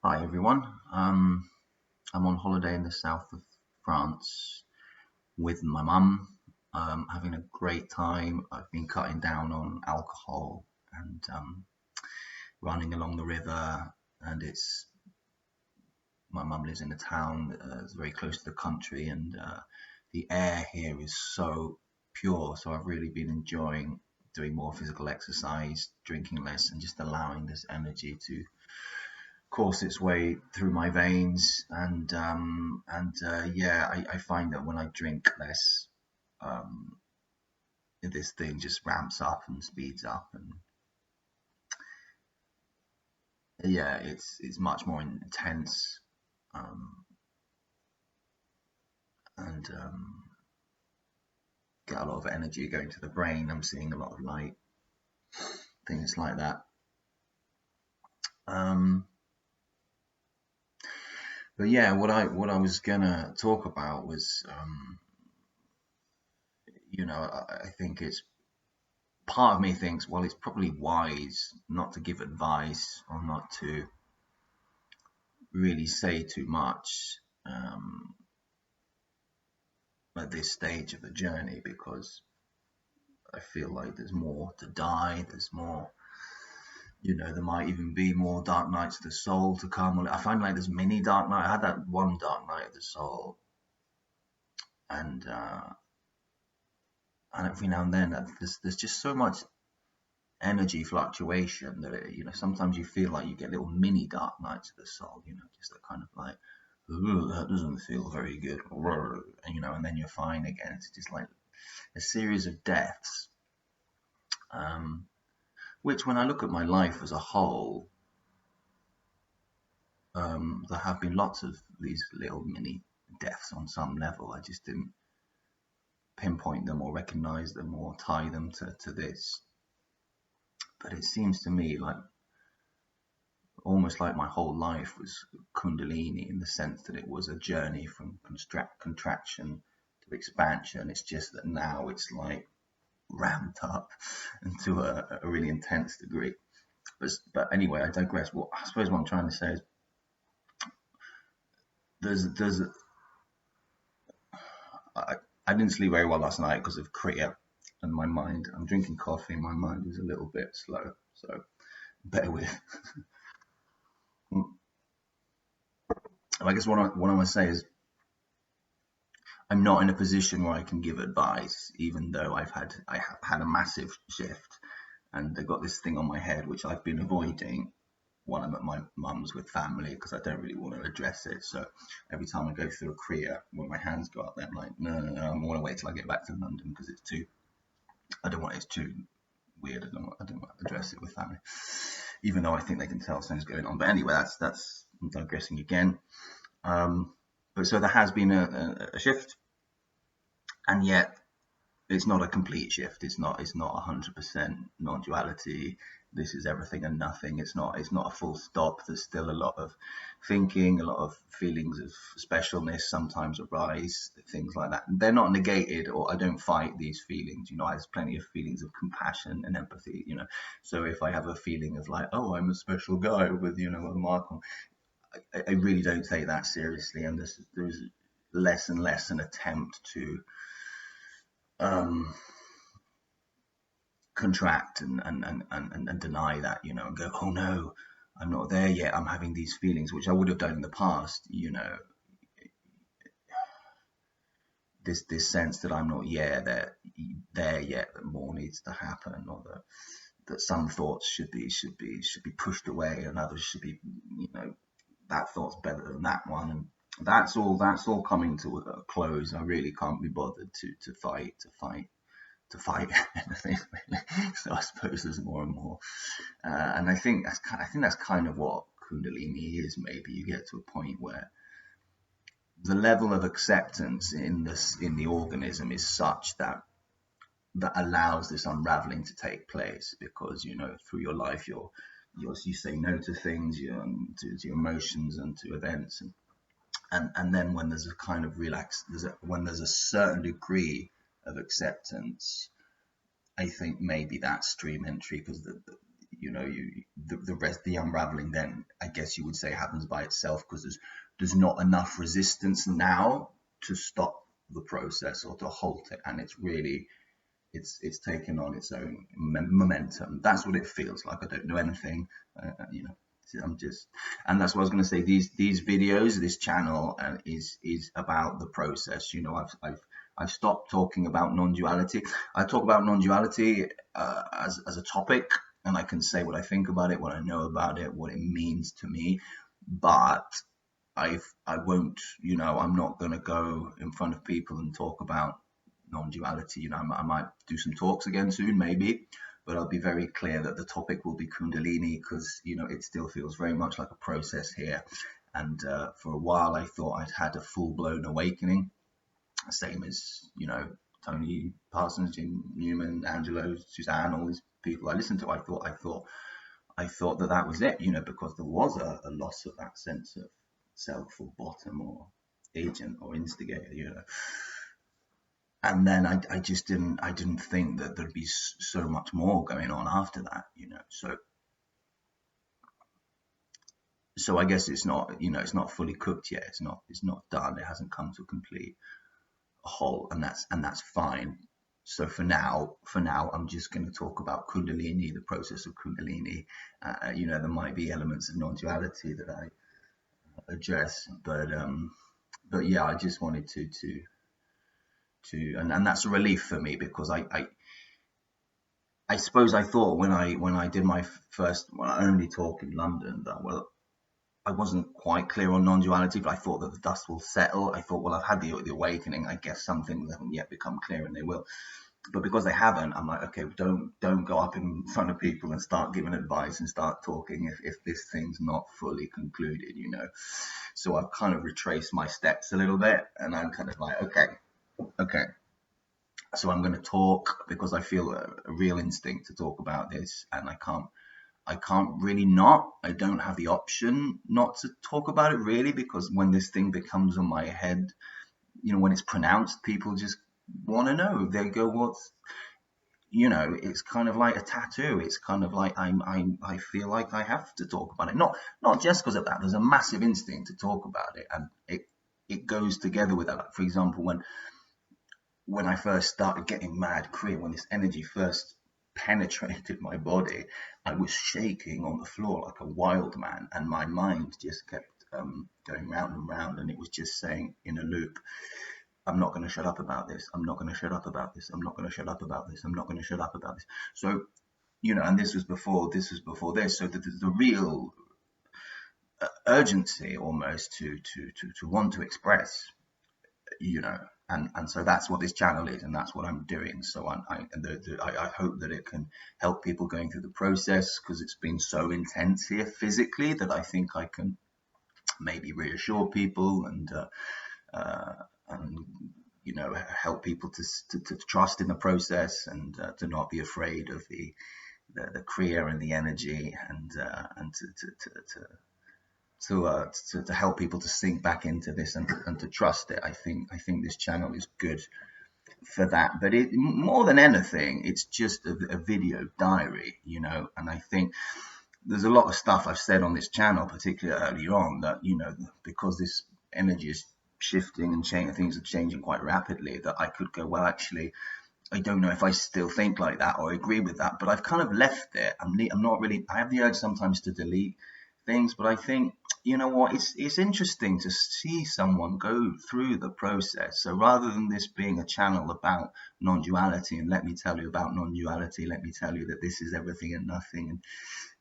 Hi everyone. I'm on holiday in the south of France with my mum. Having a great time. I've been cutting down on alcohol and running along the river. And it's my mum lives in a town that's very close to the country, and the air here is so pure. So I've really been enjoying doing more physical exercise, drinking less, and just allowing this energy to course its way through my veins, and yeah, I find that when I drink less, um, this thing just ramps up and speeds up, and yeah, it's much more intense, um, and get a lot of energy going to the brain. I'm seeing a lot of light, things like that. Um, but yeah, what I was gonna talk about was, I think it's part of me thinks, well, it's probably wise not to give advice or not to really say too much at this stage of the journey, because I feel like there's more to die. There's more, there might even be more dark nights of the soul to come. I find like there's many dark nights. I had that one dark night of the soul, and and every now and then there's just so much energy fluctuation that sometimes you feel like you get little mini dark nights of the soul, just that kind of like, ooh, that doesn't feel very good, and then you're fine again. It's just like a series of deaths, um, which when I look at my life as a whole, there have been lots of these little mini deaths on some level. I just didn't pinpoint them or recognize them or tie them to this. But it seems to me like almost like my whole life was Kundalini, in the sense that it was a journey from contraction to expansion. It's just that now it's like ramped up into a really intense degree. But anyway, I digress. What I suppose what I'm trying to say is there's I, I didn't sleep very well last night because of Kriya, and my mind. I'm drinking coffee. My mind was a little bit slow, so bear with. I guess what I want to say is I'm not in a position where I can give advice, even though I have had a massive shift, and I got this thing on my head which I've been avoiding when I'm at my mum's with family, because I don't really want to address it. So every time I go through a kriya, when my hands go up, I'm like, no, I want to wait till I get back to London, because I don't want it's too weird. I don't want to address it with family, even though I think they can tell something's going on. But anyway, that's I'm digressing again. Um, but so there has been a shift, and yet it's not a complete shift. It's not 100% non-duality. This is everything and nothing. It's not a full stop. There's still a lot of thinking, a lot of feelings of specialness sometimes arise, things like that. They're not negated, or I don't fight these feelings. There's plenty of feelings of compassion and empathy. So if I have a feeling of like, oh, I'm a special guy with a mark on, I really don't take that seriously, and there's less and less an attempt to um, contract and deny that, and go, oh no, I'm not there yet. I'm having these feelings, which I would have done in the past. This sense that I'm not there yet, that more needs to happen, or that some thoughts should be pushed away, and others should be, that thought's better than that one, and that's all coming to a close. I really can't be bothered to fight anything really. So I suppose there's more and more, and I think that's kind of what Kundalini is. Maybe you get to a point where the level of acceptance in the organism is such that allows this unraveling to take place, because through your life you say no to things, to your emotions and to events, and then when there's a kind of when there's a certain degree of acceptance, I think maybe that's stream entry, because the rest, the unraveling, then I guess you would say happens by itself, because there's not enough resistance now to stop the process or to halt it, and it's really it's taken on its own momentum. That's what it feels like. I don't know anything, I'm just, and that's what I was going to say. These videos, this channel, is about the process. I've stopped talking about non-duality. I talk about non-duality as a topic, and I can say what I think about it, what I know about it, what it means to me. But I won't, I'm not going to go in front of people and talk about non-duality. I might do some talks again soon, maybe, but I'll be very clear that the topic will be Kundalini, because it still feels very much like a process here. And for a while I thought I'd had a full-blown awakening, same as Tony Parsons, Jim Newman, Angelo, Suzanne, all these people I listened to. I thought that was it, because there was a loss of that sense of self or bottom or agent or instigator, and then I just didn't think that there'd be so much more going on after that, so I guess it's not, it's not fully cooked yet. It's not done. It hasn't come to a complete halt, and that's fine. So for now, I'm just going to talk about Kundalini, the process of Kundalini. There might be elements of non-duality that I address, but yeah, I just wanted to and that's a relief for me, because I suppose I thought when I did my first, only talk in London, that, well, I wasn't quite clear on non-duality, but I thought that the dust will settle. I thought, well, I've had the awakening. I guess some things haven't yet become clear, and they will. But because they haven't, I'm like, okay, don't go up in front of people and start giving advice and start talking if this thing's not fully concluded, So I've kind of retraced my steps a little bit, and I'm kind of like, okay. So I'm going to talk because I feel a real instinct to talk about this, and I can't really not. I don't have the option not to talk about it, really, because when this thing becomes on my head, when it's pronounced, people just want to know. They go, what's, it's kind of like a tattoo. It's kind of like I feel like I have to talk about it. Not just because of that. There's a massive instinct to talk about it, and it goes together with that. Like, for example, when I first started getting mad Korean, when this energy first penetrated my body, I was shaking on the floor like a wild man, and my mind just kept going round and round, and it was just saying in a loop, I'm not going to shut up about this. I'm not going to shut up about this. I'm not going to shut up about this. I'm not going to shut up about this. So, and this was before this. So the real urgency almost to want to express, and so that's what this channel is, and that's what I'm doing. So I hope that it can help people going through the process, because it's been so intense here physically that I think I can maybe reassure people and help people to trust in the process, and to not be afraid of the kriya and the energy, and to help people to sink back into this and to trust it. I think this channel is good for that. But it, more than anything, it's just a video diary, and I think there's a lot of stuff I've said on this channel, particularly early on, that, because this energy is shifting and changing, things are changing quite rapidly, that I could go, well, actually, I don't know if I still think like that or agree with that, but I've kind of left it. I'm not really, I have the urge sometimes to delete things, but I think, you know what, it's interesting to see someone go through the process. So rather than this being a channel about non-duality, and let me tell you about non-duality, let me tell you that this is everything and nothing,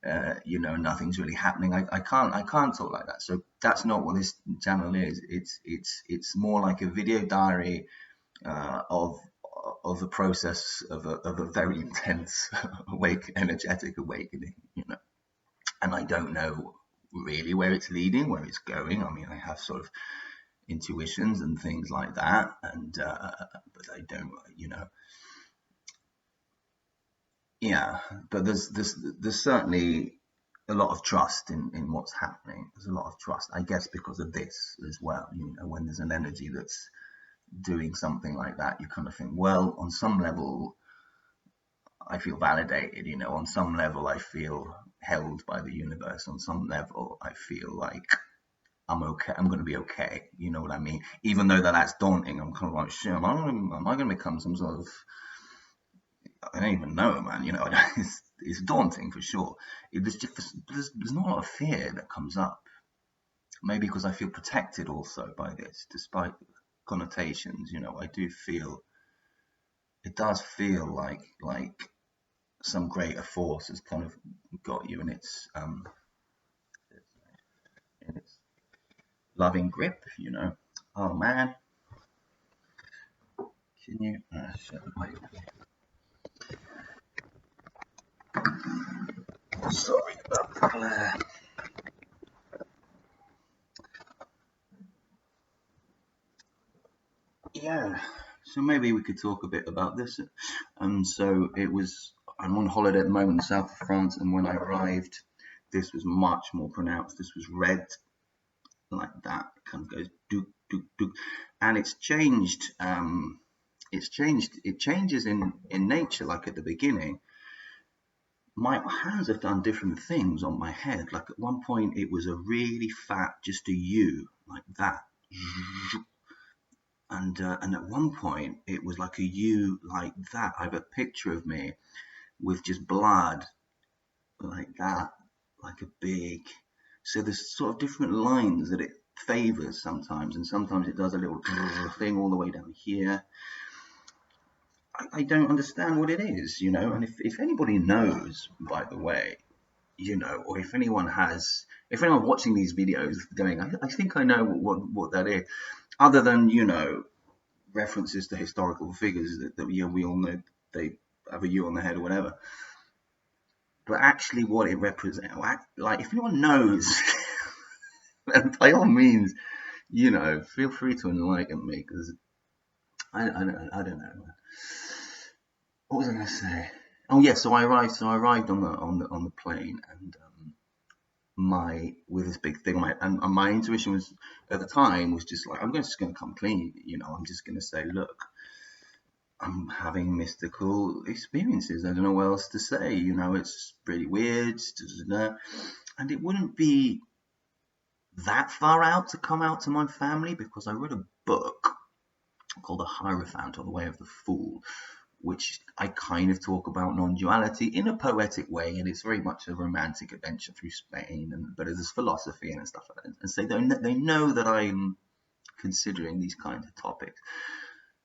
and nothing's really happening. I can't talk like that. So that's not what this channel is. It's more like a video diary of the process of a very intense energetic awakening, and I don't know really where it's leading, where it's going. I mean, I have sort of intuitions and things like that, and but I don't, yeah, but there's certainly a lot of trust in what's happening. There's a lot of trust, I guess, because of this as well. When there's an energy that's doing something like that, you kind of think, well, on some level, I feel validated, you know, on some level I feel held by the universe. On some level I feel like I'm okay. I'm going to be okay. You know what I mean? Even though that's daunting, I'm kind of like, shit, am I going to become some sort of, I don't even know, man. You know, it's daunting for sure. There's not a lot of fear that comes up. Maybe because I feel protected also by this, despite connotations. You know, I do feel, it does feel like some greater force has kind of got you in its loving grip, you know. Oh man, can you? Shit, wait. Sorry about the glare. Yeah, so maybe we could talk a bit about this. So I'm on holiday at the moment in the south of France, and when I arrived, this was much more pronounced. This was red like that. It kind of goes dook dook dook, and it's changed. It's changed. It changes in nature. Like at the beginning, my hands have done different things on my head. Like at one point, it was a really fat, just a U like that. And at one point it was like a U like that. I have a picture of me with just blood like that, like a big. So there's sort of different lines that it favors sometimes, and sometimes it does a little thing all the way down here. I don't understand what it is, you know. And if anybody knows, by the way, you know, or if anyone watching these videos going, I think I know what that is, other than, you know, references to historical figures that you know, we all know they have a U on their head or whatever. But actually, what it represents, like if anyone knows, by all means, you know, feel free to enlighten me because I don't know. What was I going to say? Oh yeah, so I arrived. So I arrived on the plane, and my with this big thing. And my intuition was at the time was just like, just going to come clean. You know, I'm just going to say, look, I'm having mystical experiences. I don't know what else to say. You know, it's pretty weird. And it wouldn't be that far out to come out to my family because I read a book called The Hierophant or The Way of the Fool, which I kind of talk about non-duality in a poetic way, and it's very much a romantic adventure through Spain, but there's philosophy and stuff like that. And so they know that I'm considering these kinds of topics.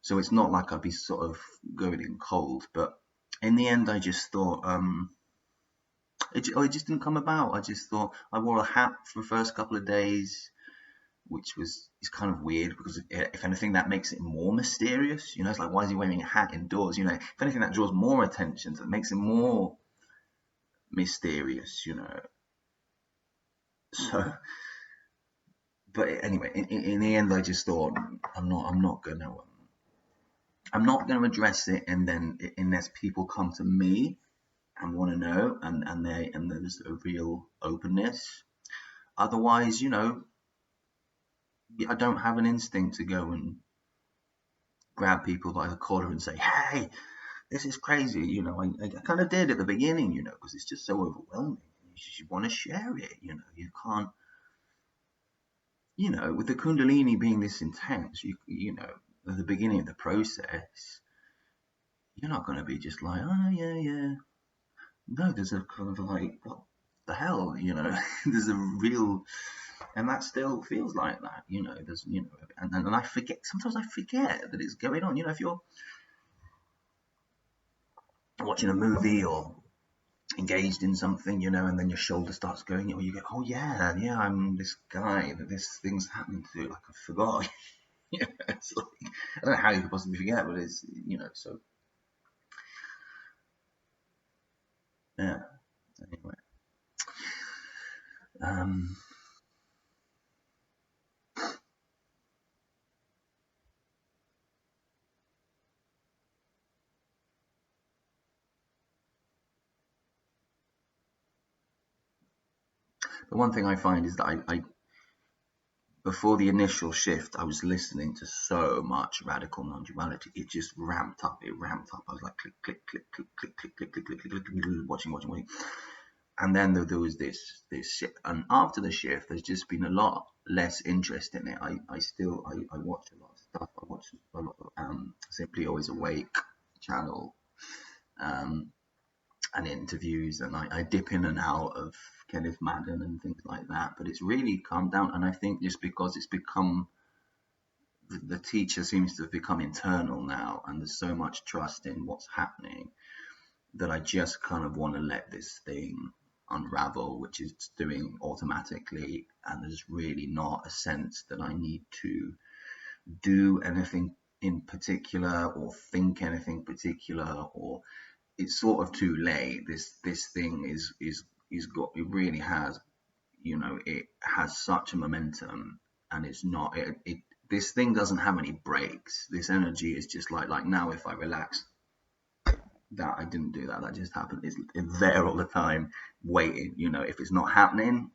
So it's not like I'd be sort of going in cold, but in the end, I just thought it just didn't come about. I just thought I wore a hat for the first couple of days, which is kind of weird because if anything, that makes it more mysterious. You know, it's like, why is he wearing a hat indoors? You know, if anything, that draws more attention, that makes it more mysterious. You know, so. But anyway, in the end, I just thought I'm not gonna address it, and then unless people come to me and want to know, and there's a real openness. Otherwise, you know, I don't have an instinct to go and grab people by the collar and say, "Hey, this is crazy." You know, I kind of did at the beginning, you know, because it's just so overwhelming. You want to share it, you know. You can't, you know, with the Kundalini being this intense, you know, at the beginning of the process, you're not going to be just like, "Oh yeah, yeah." No, there's a kind of like, what the hell, you know? There's a real, and that still feels like that, you know. There's, you know, and I forget. Sometimes I forget that it's going on. You know, if you're watching a movie or engaged in something, you know, and then your shoulder starts going, or you go, oh yeah, yeah, I'm this guy that this thing's happening to. Like I forgot. Yeah, it's like, I don't know how you could possibly forget, but it's, you know. So yeah. Anyway, um, the one thing I find is that I before the initial shift, I was listening to so much radical non-duality. It just ramped up. It ramped up. I was like click, click, click, click, click, click, click, click, click, click, click, watching. And then there was this shift. And after the shift, there's just been a lot less interest in it. I watch a lot of stuff. I watch a lot of Simply Always Awake channel, um, and interviews, and I dip in and out of Kenneth Madden and things like that. But it's really calmed down, and I think just because it's become the teacher seems to have become internal now, and there's so much trust in what's happening that I just kind of want to let this thing unravel, which is doing automatically, and there's really not a sense that I need to do anything in particular or think anything particular, or it's sort of too late. This thing is got, it really has, it has such a momentum, and it's not it this thing doesn't have any breaks. This energy is just like now, if I relax, that I didn't do that just happened. It's there all the time, waiting. If it's not happening,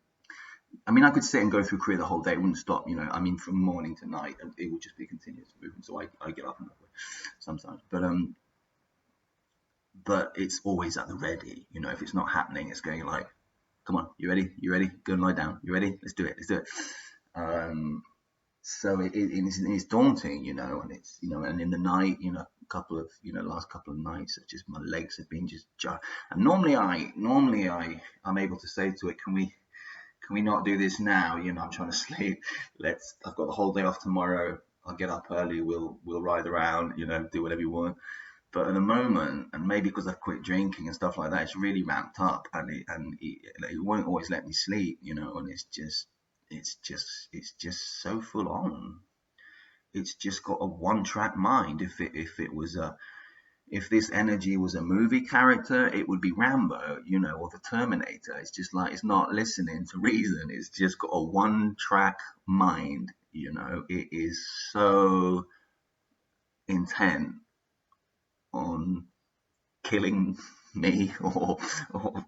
I mean, I could sit and go through Korea the whole day. It wouldn't stop. I mean, from morning to night, it would just be continuous movement. So I get up and that way sometimes, but it's always at the ready. If it's not happening, it's going like, come on, you ready? You ready? Go and lie down. You ready? Let's do it. Let's do it. So it's daunting, and it's, and in the night, last couple of nights, it's just my legs have been just and normally I'm able to say to it, can we not do this now? I'm trying to sleep. I've got the whole day off tomorrow. I'll get up early. We'll ride around, do whatever you want. But at the moment, and maybe because I've quit drinking and stuff like that, it's really ramped up, and it won't always let me sleep, and it's just so full on. It's just got a one-track mind. If this energy was a movie character, it would be Rambo, or the Terminator. It's just like, it's not listening to reason. It's just got a one-track mind. It is so intent on killing me, or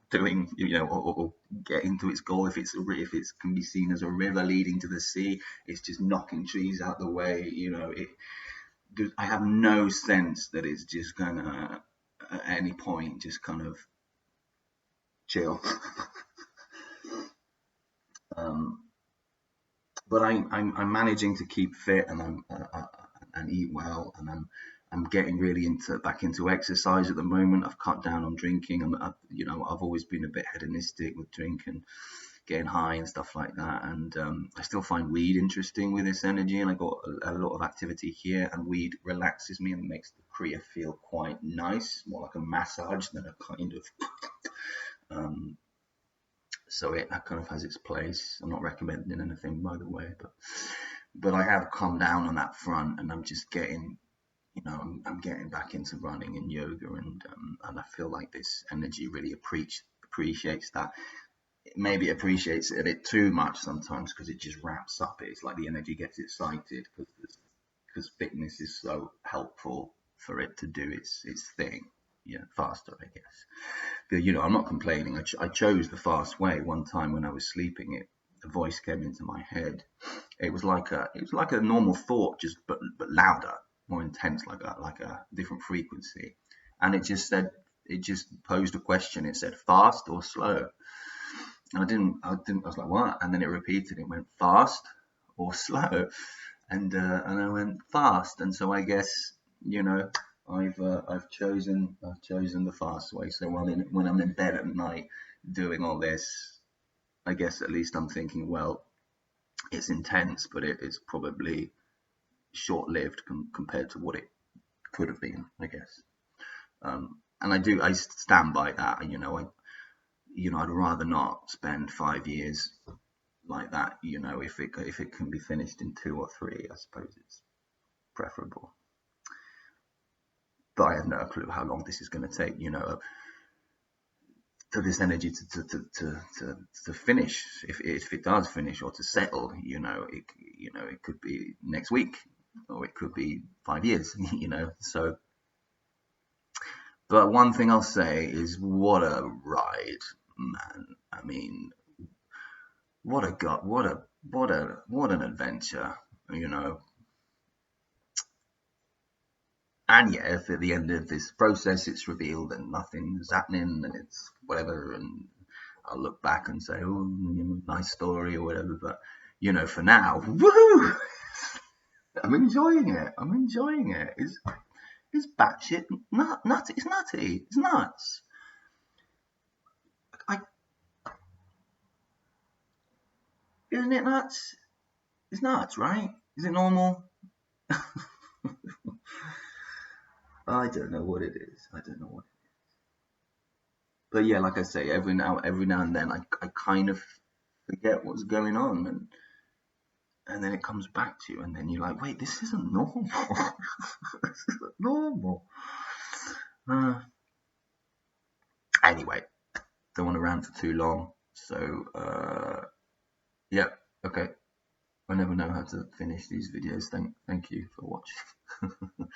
doing, or getting to its goal. If it can be seen as a river leading to the sea, it's just knocking trees out the way. I have no sense that it's just gonna at any point just kind of chill. But I'm managing to keep fit, and and eat well, and I'm getting really back into exercise at the moment. I've cut down on drinking. I've always been a bit hedonistic with drink and getting high and stuff like that. And I still find weed interesting with this energy, and I got a lot of activity here, and weed relaxes me and makes the Kriya feel quite nice, more like a massage than a kind of so that kind of has its place. I'm not recommending anything, by the way, but I have calmed down on that front, and I'm just getting, I'm getting back into running and yoga, and I feel like this energy really appreciates that. Maybe it appreciates it a bit too much sometimes, because it just wraps up. It's like the energy gets excited because fitness is so helpful for it to do its thing, faster, I guess. But I'm not complaining. I chose the fast way. One time when I was sleeping, a voice came into my head. It was like a normal thought, just but louder, more intense, like a different frequency. And it just posed a question. It said, fast or slow? And I was like, what? And then it repeated. It went, fast or slow? And I went, fast. And so I guess, I've chosen the fast way. So when I'm in bed at night doing all this, I guess at least I'm thinking, well, it's intense, but it's probably short-lived compared to what it could have been, I guess. And I stand by that. I'd rather not spend 5 years like that. If it can be finished in 2 or 3, I suppose it's preferable. But I have no clue how long this is going to take. For this energy to finish, if it does finish, or to settle, it could be next week, or it could be 5 years, So, but one thing I'll say is, what a ride, man. I mean, what a what an adventure, you know. And yeah, if at the end of this process it's revealed and nothing's happening and it's whatever, and I'll look back and say, oh, you know, nice story or whatever. But you know, for now, woohoo! I'm enjoying it. I'm enjoying it. It's batshit nutty. It's nutty. It's nuts. I, isn't it nuts? It's nuts, right? Is it normal? I don't know what it is. I don't know what. But yeah, like I say, every now and then, I kind of forget what's going on, and then it comes back to you, and then you're like, wait, this isn't normal. This isn't normal. Anyway, don't want to rant for too long. So yeah, okay. I never know how to finish these videos. Thank you for watching.